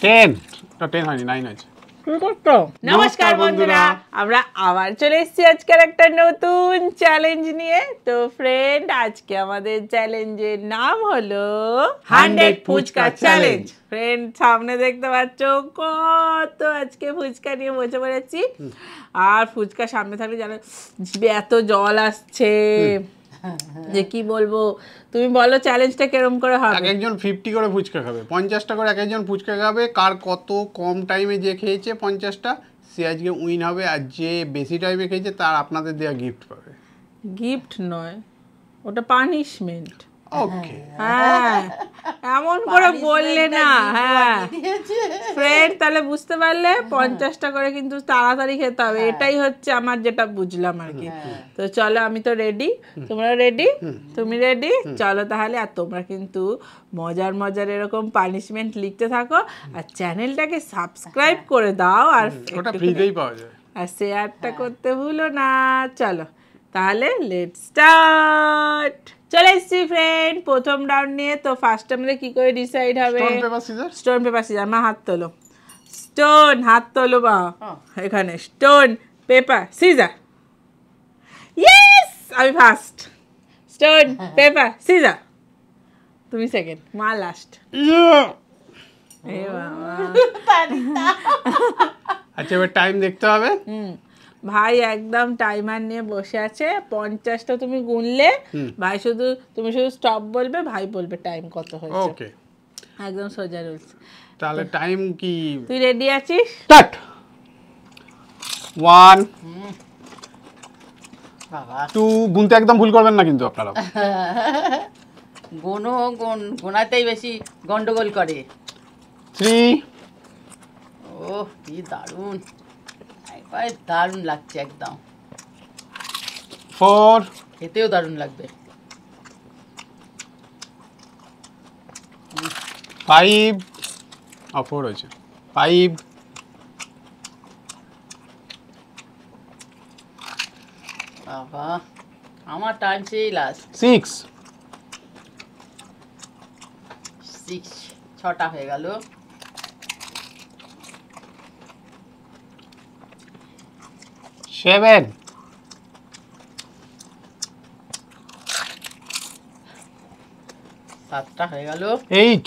10 তো 10 হয়নি 9 হয়েছে নমস্কার বন্ধুরা, আমরা আবার চলে এসেছি আজকের একটা নতুন চ্যালেঞ্জ নিয়ে। তো ফ্রেন্ড, আজকে আমাদের চ্যালেঞ্জের নাম হলো 100 ফুচকা চ্যালেঞ্জ। ফ্রেন্ড, সামনে দেখতে পাচ্ছ কত আজকে ফুচকা নিয়ে বসে পড়েছি। আর ফুচকা সামনে থাকলে জানো জিভে এত জল আসছে যে কি বলবো। তুমি বলো চ্যালেঞ্জটা কিরকম করে হবে? একজন 50 করে ফুচকা খাবে, 50টা করে একজন ফুচকা খাবে। কার কত কম টাইমে যে খেয়েছে 50টা, সে আজকে উইন হবে। আর যে বেশি টাইমে খেয়েছে তার আপনাদের দেওয়া গিফট পাবে। গিফট নয়, ওটা পানিশমেন্ট। ওকে, হ্যাঁ, এমন করে বললে না। হ্যাঁ ফ্রেন্ড, তাহলে বুঝতে পারলে 50টা করে কিন্তু তাড়াতাড়ি খেতে হবে। এটাই হচ্ছে আমার যেটা বুঝলাম আর কি। তো চলো, আমি তো রেডি, তোমরা রেডি? তুমি রেডি? চলো তাহলে। আর তোমরা কিন্তু মজার মজার এরকম পানিশমেন্ট লিখতে থাকো আর চ্যানেলটাকে সাবস্ক্রাইব করে দাও। আর ওটা ফ্রিতেই পাওয়া যায়। আর শেয়ারটা করতে ভুলো না। চলো তাহলে লেটস স্টার্ট। চলে এসছি ফ্রেন্ড প্রথম রাউন্ড নিয়ে। তো ফার্স্ট আমাদের কি করে ডিসাইড হবে? Stone paper scissor. Stone paper scissor. মা হাত তোলো। স্টোন, হাত তোলো মা। এখানে স্টোন পেপার সিজার। ইয়েস, আমি ফার্স্ট। Stone paper scissor. তুমি সেকেন্ড, মা লাস্ট। এ বাবা, আচ্ছা এবার টাইম দেখতে হবে। ভাই একদম টাইমার নিয়ে বসে আছে। 50টা তুমি গুনলে, ভাই তুমি শুধু স্টপ বলবে, ভাই বলবে টাইম কত হয়েছে। ওকে, একদম সোজা রুলস। তাহলে টাইম কি? তুই রেডি আছিস? স্টার্ট। 1 বাবা 2 গুনতে একদম ভুল করবেন না কিন্তু আপনারা। গোনাতেই বেশি গন্ডগোল করে। 3 ওহ কি দারুণ, একবার দারুণ লাগছে একদম। 4 খেতেও দারুণ লাগবে। 5 4 হয়েছে। 5 বাবা আমার টাইম সেই লাস্ট। 6 6টা হয়ে গেল। 7 7টা হয়ে গেল। 8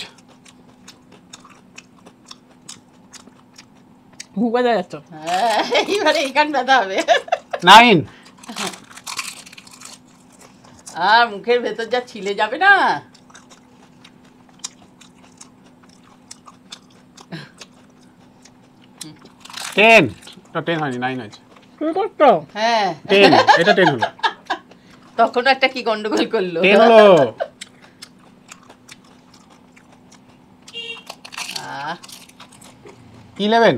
মুখ বাজা যাচ্ছ। এইবারে এইখান ব্যথা হবে। 9 আর মুখের ভেতর যা ছিলে যাবে না। 10 তো 10 হয়নি 9 হয়েছে। কি করছো? হ্যাঁ 10 এটা 10 হলো। তখন একটা কি গন্ডগোল করলো। 10 হলো। 11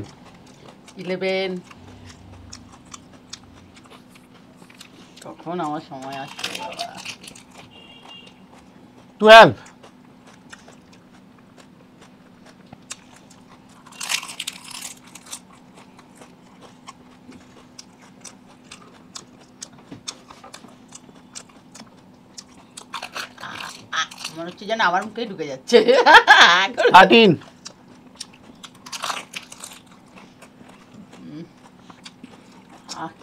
তখন আমার সময় আসছে বাবা। 12 মনে হচ্ছে যেন আমার মুখেই ঢুকে যাচ্ছে। 13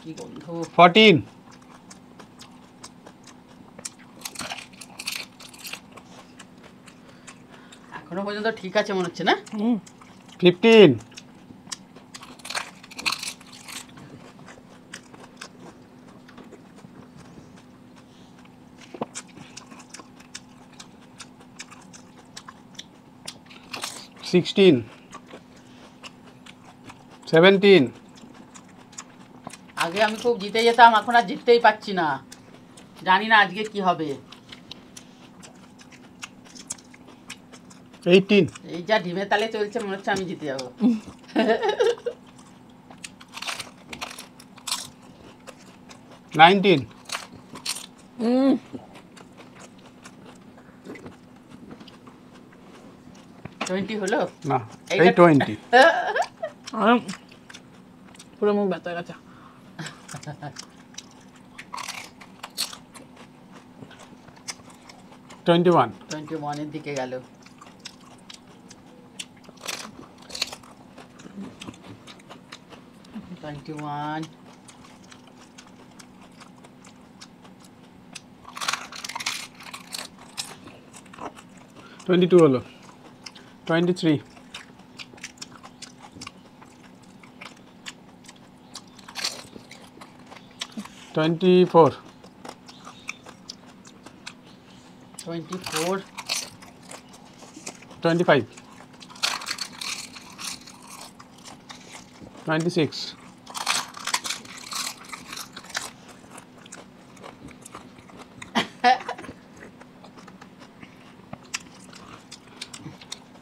কি গন্ধ। 14 এখনো পর্যন্ত ঠিক আছে মনে হচ্ছে না। 15 16 17 আগে আমি খুব জিতে যেতাম, এখন আর জিততেই পারছি না। জানি না আজকে কি হবে। 18 এই যা ঢিমে তালে চলছে মনে হচ্ছে আমি জিতে যাবো। 19 20 হলো না, এই 20 পুরো মুখ ব্যথা হয়ে গেছে। 21 21 এর দিকে গেল। 21, 22 হলো, 23, 24, 24, 25, 26,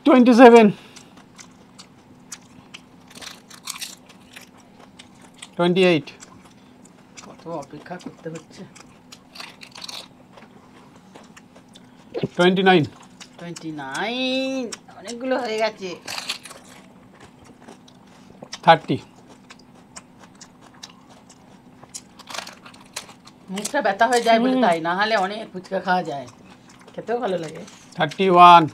27, 28, কত অপেক্ষা করতে হচ্ছে। 29, 29, অনেকগুলো হয়ে গেছে। 30, মুখটা ব্যথা হয়ে যায় বলে তাই, না হলে অনেক ফুচকা খাওয়া যায়, খেতেও ভালো লাগে। 31,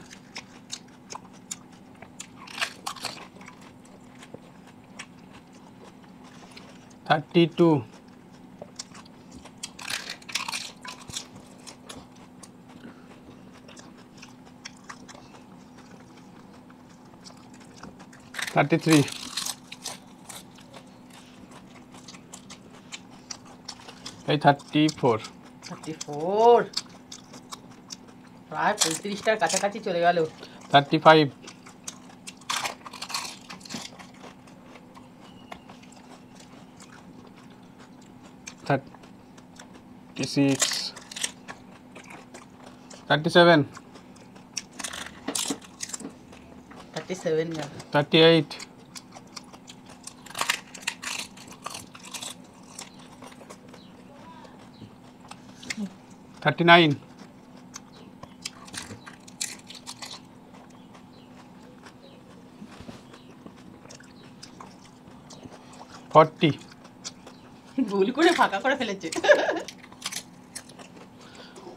32, 33, 34, 34, প্রায় 35টার কাছাকাছি চলে গেল। 35, 36, 37, 37 গেল। 38, 39, 40, ভুল করে ফাঁকা করে ফেলেছে।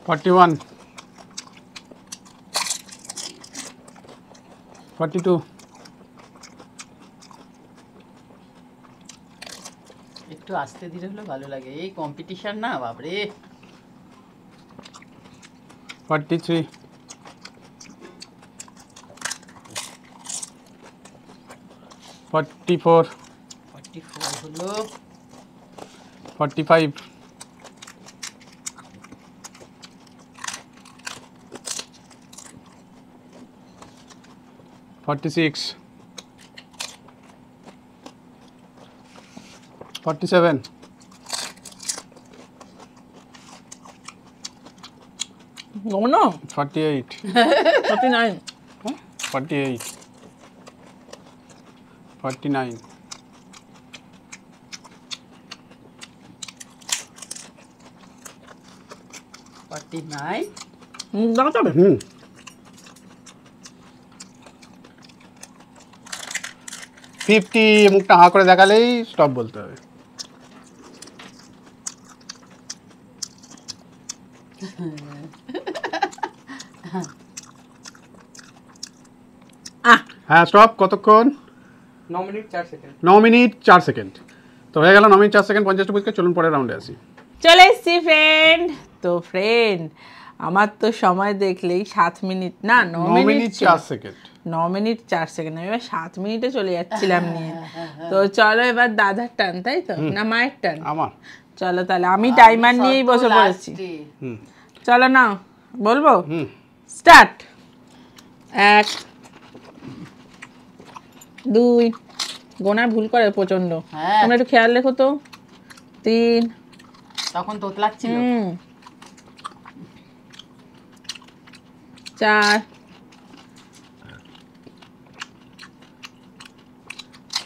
41, 42, একটু আস্তে ধীরে হলে ভালো লাগে, এই কম্পিটিশন না বাপরে। 43, 44, 44 হলো, 45, 46, 47, No, 48, 49, 48, 49, 49, দাঁড়াতে হবে। হুম 50, মুখটা হাঁ করে দেখালেই স্টপ বলতে হবে। হ্যাঁ স্টপ। কতক্ষণ? 9 মিনিট 4 সেকেন্ড। 9 minute 4 second. তো হয়ে গেল 9 মিনিট 4 সেকেন্ড 50টা পুচকা। চলুন পরের রাউন্ডে আসি। চলে এসছি ফ্রেন্ড। তো ফ্রেন্ড আমার তো সময় দেখলেই 7 মিনিট না 9 9 minute minute 4 second. 9 minute 4 second, আমি এবার 7 মিনিটে চলে যাচ্ছিলাম নিয়ে। তো চলো এবার দাদার টান, তাই তো না মায়ের টান? আমার। চলো তাহলে আমি টাইমার নিয়েই বসে পড়েছি। হুম চলো না বলবো হুম স্টার্ট। 1 2 গোনা ভুল করে প্রচন্ড, হ্যাঁ। তোমরা একটু খেয়াল রেখো তো। 3 তখন তোতলাচ্ছিল। 4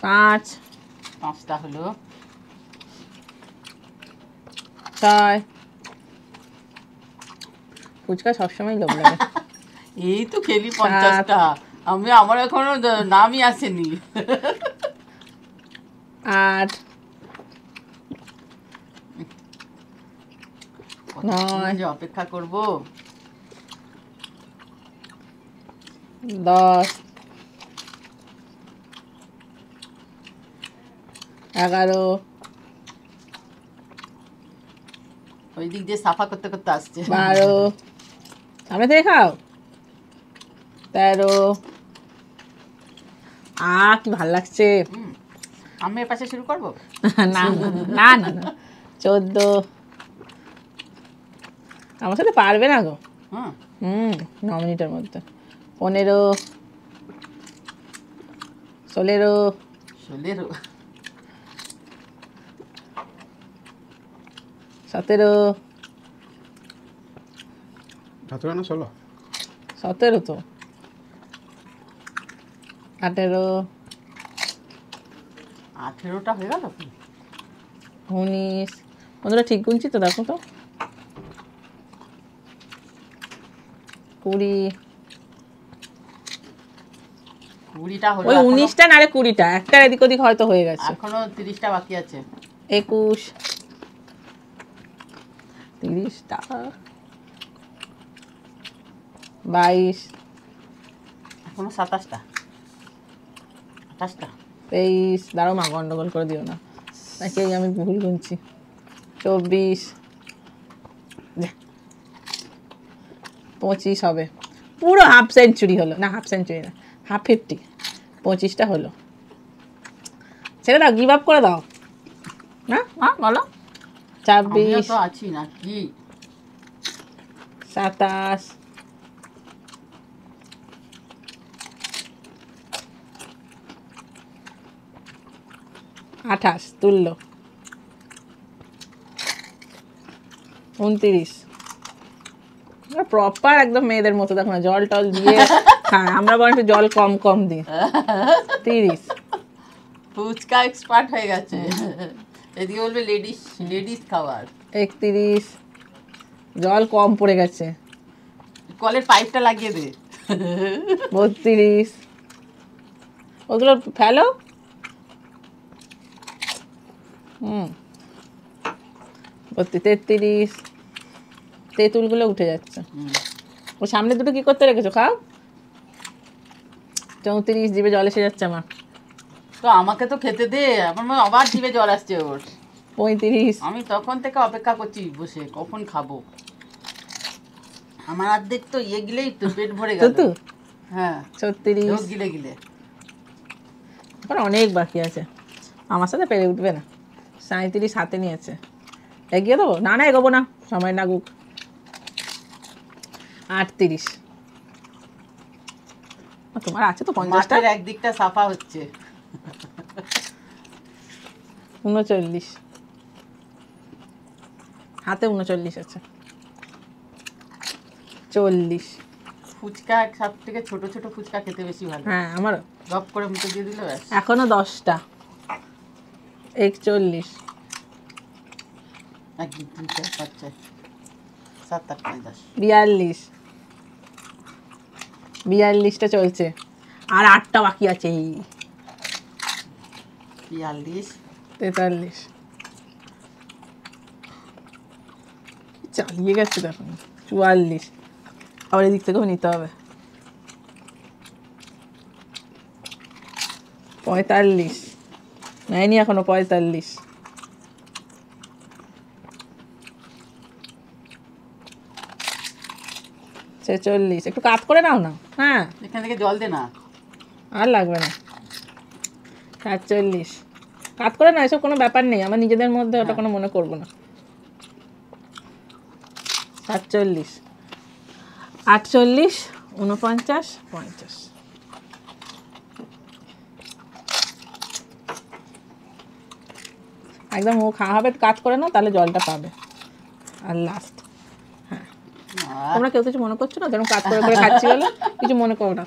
5 5টা হলো, 6 ফুচকা সবসময় লোভ লাগে। এই তো খেলি 50টা, আমার এখনো নামই আসেনি। 8 কতক্ষণ যে অপেক্ষা করব। 10 11, ওই দিক দিয়ে সাফা করতে করতে আসছে। 12, সামনে থেকে খাও, 13, কি ভাল লাগছে। আমি এর পাশে শুরু করবো। না না না না, 14, আমার সাথে পারবে না গো। হুম 9 মিনিটের মধ্যে। 15, 16, 16, 17, 17 না 16? 17 তো, 18, 18টা হয়ে গেল। 19, বন্ধুরা ঠিক গুনছি তো, দেখো তো, 20, 20টা হলো। ওই 19টা না রে 20টা, একটা এদিক ওদিক হয়তো হয়ে গেছে। এখনো 30টা বাকি আছে। 21, 30টা, 22, এখনো 27টা, 28টা, 23, দাঁড়াও মা গন্ডগোল করে দিও না, নাকি আমি ভুল গুনছি। 24, 25 হবে, পুরো হাফ সেঞ্চুরি হলো, না হাফ সেঞ্চুরি না, হাফ 50, 25টা হলো। ছেড়ে দাও, গিভ আপ করে দাও না, বলো। আমিও 26, তো আছি নাকি। 27, 28 তুললো, 29, প্রপার একদম মেয়েদের মতো, দেখো না জল টল দিয়ে। হ্যাঁ আমরা বরং একটু জল কম কম দিই। 30, ফুচকা এক্সপার্ট হয়ে গেছে। এদিকে বলবে লেডিস খাবার। 31, জল কম পড়ে গেছে। কলের পাইপটা লাগিয়ে দে। 32, ওগুলো ফেলো। 33, তেঁতুলগুলো উঠে যাচ্ছে। ও সামনে দুটো কি করতে রেখেছো, খাও। 34, জিভে জল এসে যাচ্ছে আমার। তো আমাকে তো খেতে দে, আমার আবার জিভে জল আসছে ওর। 35, আমি তখন থেকে অপেক্ষা করছি বসে কখন খাবো। আমার অর্ধেক তো গিলেই তো পেট ভরে গেল। তো হ্যাঁ 36, ঢোক গিলে গিলে। এখন অনেক বাকি আছে, আমার সাথে পেরে উঠবে না। 37 হাতে নিয়েছে, এগিয়ে দেবো, না এগোবো না, সময় লাগুক। 38, তোমার আছে তো 50টা। মাঠের একদিকটা সাফা হচ্ছে। 39, হাতে 39 আছে। 40, ফুচকা সব থেকে ছোট ছোট ফুচকা খেতে বেশি ভালো। হ্যাঁ আমার গপ করে মুখে দিয়ে দিলে ব্যাস। এখনো 10টা। 41, 1 2 3 4 5 6 7 8 9 10। 42, 42টা চলছে, আর 8টা বাকি আছে। 42, 43, চালিয়ে গেছে দেখো। 44, আবার এদিক থেকেও নিতে হবে। 45, নেয়নি এখনো। 45, 46, একটু কাত করে নাও না। হ্যাঁ এখান থেকে জল দে না। আর লাগবে না। 47, কাত করে না, এসব কোনো ব্যাপার নেই, আমার নিজেদের মধ্যে ওটা কোনো মনে করবো না। 47, 48, 49, 50, একদম ও খাওয়া হবে, কাজ করে নাও, তাহলে জলটা পাবে। আর লাস্ট, তোমরা কেউ কিছু মনে করছো না, ধরুন কাজ করে করে খাচ্ছি বলে কিছু মনে করো না।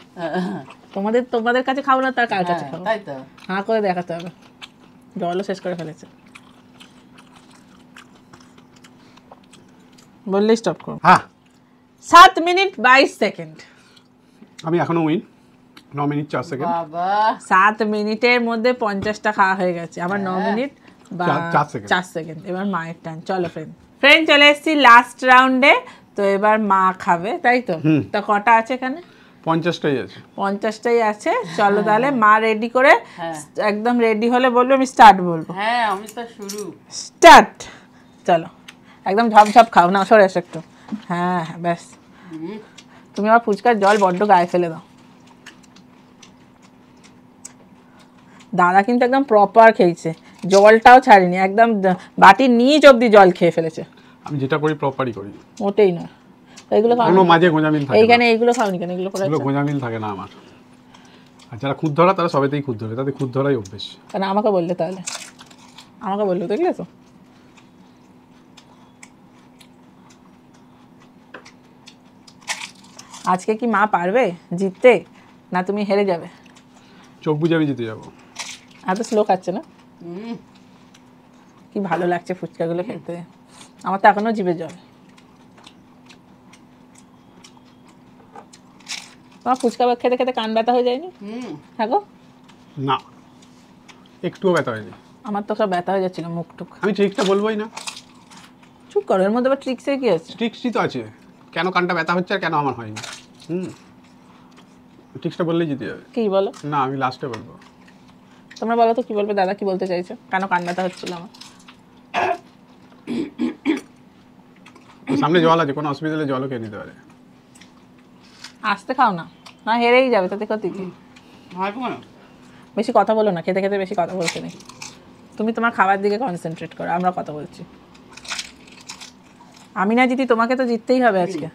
তোমাদের কাছে খাবো না, তার কার কাছে খাবো। তাই তো। হাঁ করে দেখাতে হবে। জলও শেষ করে ফেলেছে, বললেই স্টপ করো। হ্যাঁ 7 মিনিট 22 সেকেন্ড। আমি এখনো উইন। 9 minute 4 second. বাবা 7 মিনিটের মধ্যে 50টা খাওয়া হয়ে গেছে, আবার 9 মিনিট বা 4 সেকেন্ড। 4 সেকেন্ড। এবার মায়ের টান। চলো ফ্রেন্ড চলে এসেছি লাস্ট রাউন্ডে। তো এবার মা খাবে, তাই তো? তা কটা আছে এখানে? 50টাই আছে। 50টাই আছে। চলো তাহলে মা রেডি করে হ্যাঁ। একদম রেডি হলে বলবো, আমি স্টার্ট বলবো। হ্যাঁ আমি তো শুরু। স্টার্ট। চলো একদম ঝপঝপ খাও না, সরে এসো একটু। হ্যাঁ হ্যাঁ ব্যাস। তুমি আমার ফুচকার জল বড্ড গায়ে ফেলে দাও। দাদা কিন্তু একদম প্রপার খেয়েছে, জলটাও ছাড়েনি, একদম বাটির নিচ অব্দি জল খেয়ে ফেলেছে। আমি যেটা করি প্রপারই করি, মোটেই নয়। এইগুলো খাও কোনো মাঝে গোঁজামিল থাকে এইখানে, না। এইগুলো খাওনি কেন? এগুলো করে এগুলো গোঁজামিল থাকে না আমার। আর যারা খুদ ধরা তারা সবেতেই খুদ ধরে, তাদের খুদ ধরাই অভ্যেস। কেন আমাকে বললে তাহলে? আমাকে বললো, দেখলে তো। আজকে কি মা পারবে জিততে, না তুমি হেরে যাবে? চোখ বুঝে আমি জিতে যাবো। এত স্লো খাচ্ছে না? কি ভালো লাগছে ফুচকাগুলো খেতে, আমার তো এখনো জিভে জল। তোমার ফুচকা খেতে খেতে কান ব্যথা হয়ে যায়নি? হ্যাঁ গো। না, একটুও ব্যথা হয়নি। আমার তো সব ব্যথা হয়ে যাচ্ছিল মুখ টুক। আমি ট্রিক্সটা বলবোই না। চুপ করো, এর মধ্যে আবার ট্রিক্সের কি আছে? ট্রিক্সই তো আছে, কেন কানটা ব্যথা হচ্ছে আর কেন আমার হয়নি। ট্রিক্সটা বললেই জিতে যাবে। কি বলো? না, আমি লাস্টে বলবো। তোমরা বলো তো কি বলবে, দাদা কি বলতে চাইছো, কেন কান ব্যথা হচ্ছিল আমার? সামনে জল আছে, কোনো অসুবিধা হলে জলও খেয়ে নিতে পারে। আসতে খাও না, না হেরেই যাবে, তাতে ক্ষতি কি? বেশি কথা বলো না, খেতে খেতে বেশি কথা বলতে নেই। তুমি তোমার খাবার দিকে কনসেন্ট্রেট করো, আমরা কথা বলছি। আমি না জিতি, তোমাকে তো জিততেই হবে আজকে।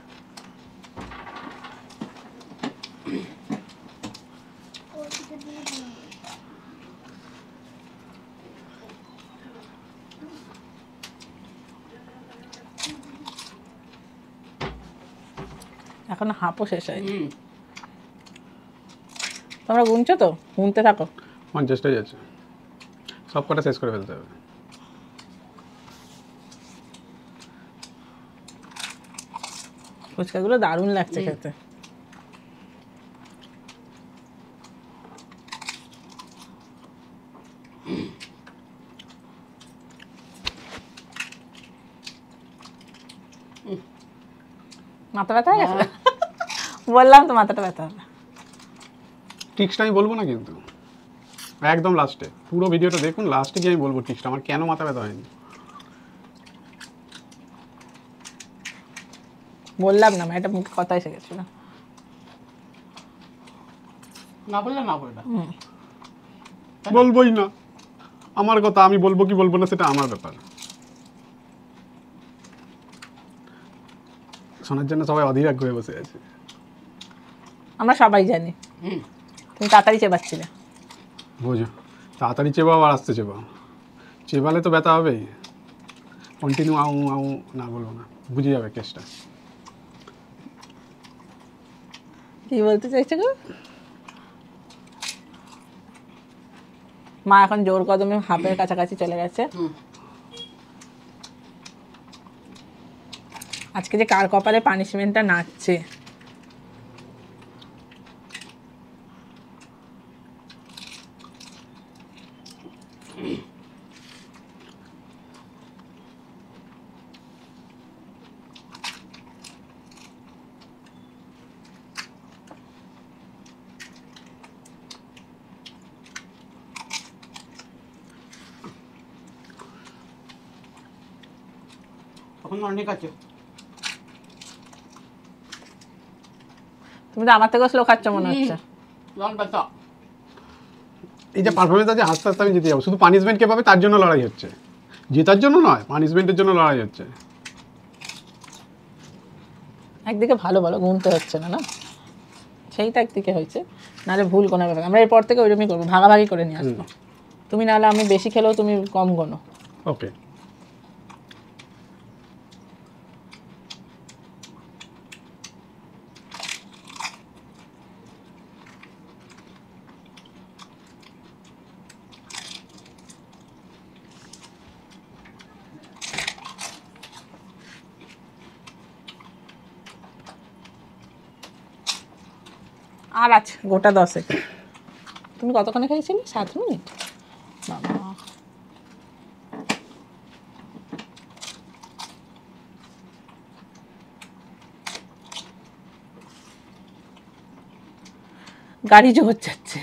এখন হাঁপও শেষ হয়নি। তোমরা গুনছো তো, গুনতে থাকো। 50টাই আছে, সব কটা শেষ করে ফেলতে হবে। ফুচকাগুলো দারুণ লাগছে খেতে। মাথা ব্যথা হয়ে গেছে? বললাম তো মাথাটা ব্যথা হবে। ট্রিক্সটা আমি বলবো না কিন্তু, একদম লাস্টে। পুরো ভিডিওটা দেখুন, লাস্টে গিয়ে আমি বলবো ট্রিক্সটা আমার কেন মাথা ব্যথা হয়নি। বললাম না, এটা মুখে কথা এসে গেছিল। না বললে না বলবে। বলবোই না, আমার কথা। আমি বলবো কি বলবো না সেটা আমার ব্যাপার। শোনার জন্য সবাই অধীর হয়ে বসে আছে। আমরা সবাই জানি তুমি তাড়াতাড়ি চেবাচ্ছিলে। বোঝো, তাড়াতাড়ি চেবাও আর আসতে চেবাও। চেবালে তো ব্যথা হবেই। কন্টিনিউ আউ আউ না বলবো না, বুঝে যাবে কেসটা। কি বলতে চাইছো গো? মা এখন জোর কদমে হাফের কাছাকাছি চলে গেছে। আজকে যে কার কপালে পানিশমেন্টটা নাচছে। তখন অনেক আছে। তুমি তো আমার থেকেও স্লো খাচ্ছ মনে হচ্ছে। ব্যথা। এই যে পারফরমেন্স আছে, আস্তে আস্তে আমি জিতে যাবো। শুধু পানিশমেন্ট কে পাবে তার জন্য লড়াই হচ্ছে, জেতার জন্য নয়, পানিশমেন্টের জন্য লড়াই হচ্ছে। একদিকে ভালো ভালো গুনতে হচ্ছে না, না সেইটা একদিকে হয়েছে, নাহলে ভুল কোনো ব্যাপার। আমরা এরপর থেকে ওইরকমই করবো, ভাগাভাগি করে নিয়ে আসবো। তুমি নাহলে আমি বেশি খেলেও তুমি কম গোনো। ওকে। আর আছে গোটা 10। তুমি কতক্ষণে খেয়েছিলে? 7 মিনিট। বাবা, গাড়ি জোর যাচ্ছে।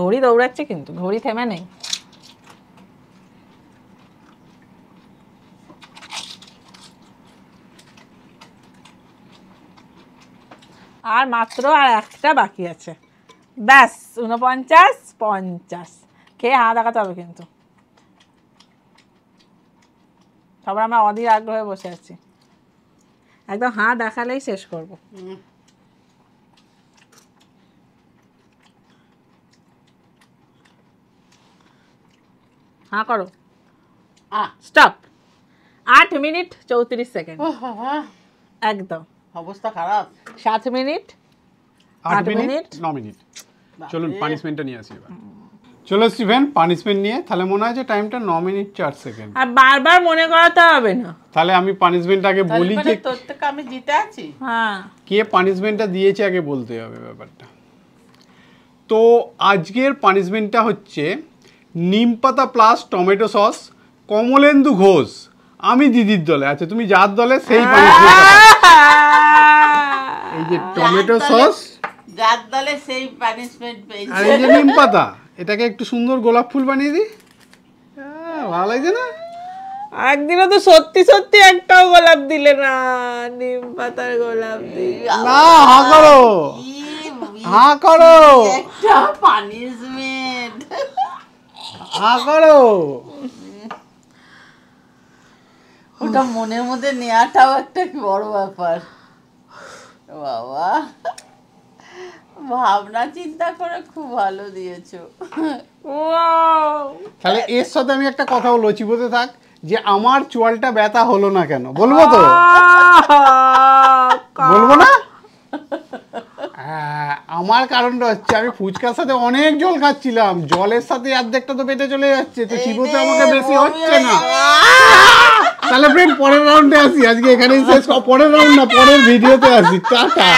ঘড়ি দৌড়াচ্ছে কিন্তু ঘড়ি থেমে নেই। আর মাত্র আর একটা বাকি আছে, ব্যাস 49, 50 খেয়ে হাঁ দেখাতে হবে কিন্তু। সবার আমরা অধীর আগ্রহে বসে আছি, একদম হাঁ দেখালেই শেষ করবো। हाँ करो, स्टॉप। 8 मिनट 34 सेकंड एकदम অবস্থা খারাপ। 7 মিনিট 8 মিনিট 9 মিনিট। চলুন পানিশমেন্টটা নিয়ে আসি এবার। চলো স্টিভেন, পানিশমেন্ট নিয়ে। তাহলে মনে হয় যে টাইমটা 9 মিনিট 4 সেকেন্ড। আর বারবার মনে করাতে হবে না। তাহলে আমি পানিশমেন্ট আগে বলি যে তোর থেকে আমি জিতে আছি। হ্যাঁ, কে পানিশমেন্টটা দিয়েছে আগে বলতে হবে ব্যাপারটা। তো আজকের পানিশমেন্টটা হচ্ছে নিমপাতা plus tomato sauce, Kamalendu Ghosh. আমি দিদির দলে আছে, তুমি যার দলে সেই পানিশমেন্ট। এই যে টমেটো সস, যার দলে সেই পানিশমেন্ট আর পেয়েছে। এই যে নিমপাতা, এটাকে একটু সুন্দর গোলাপ ফুল বানিয়ে দিই। ভালো লাগছে না? একদিনও তো সত্যি সত্যি একটাও গোলাপ দিলে না, নিম পাতার গোলাপ দিলে না, হা করো, হা করো, একটা পানিশমেন্ট। হা করো। ওটা মনের মধ্যে নেওয়াটাও একটা বড় ব্যাপার বাবা। ভাবনা চিন্তা করে খুব ভালো দিয়েছো। তাহলে এর সাথে আমি একটা কথা বলবো, চিবোতে থাক, যে আমার চোয়ালটা ব্যথা হলো না কেন, বলবো তো? বলবো না? আমার কারণটা হচ্ছে আমি ফুচকার সাথে অনেক জল খাচ্ছিলাম, জলের সাথে অর্ধেকটা তো পেটে চলে যাচ্ছে, তো চিবোতে আমাকে বেশি হচ্ছে না। তাহলে ফ্রেন্ড পরের রাউন্ডে আসি, আজকে এখানেই শেষ। পরের রাউন্ড না, পরের ভিডিওতে আসি। টাটা।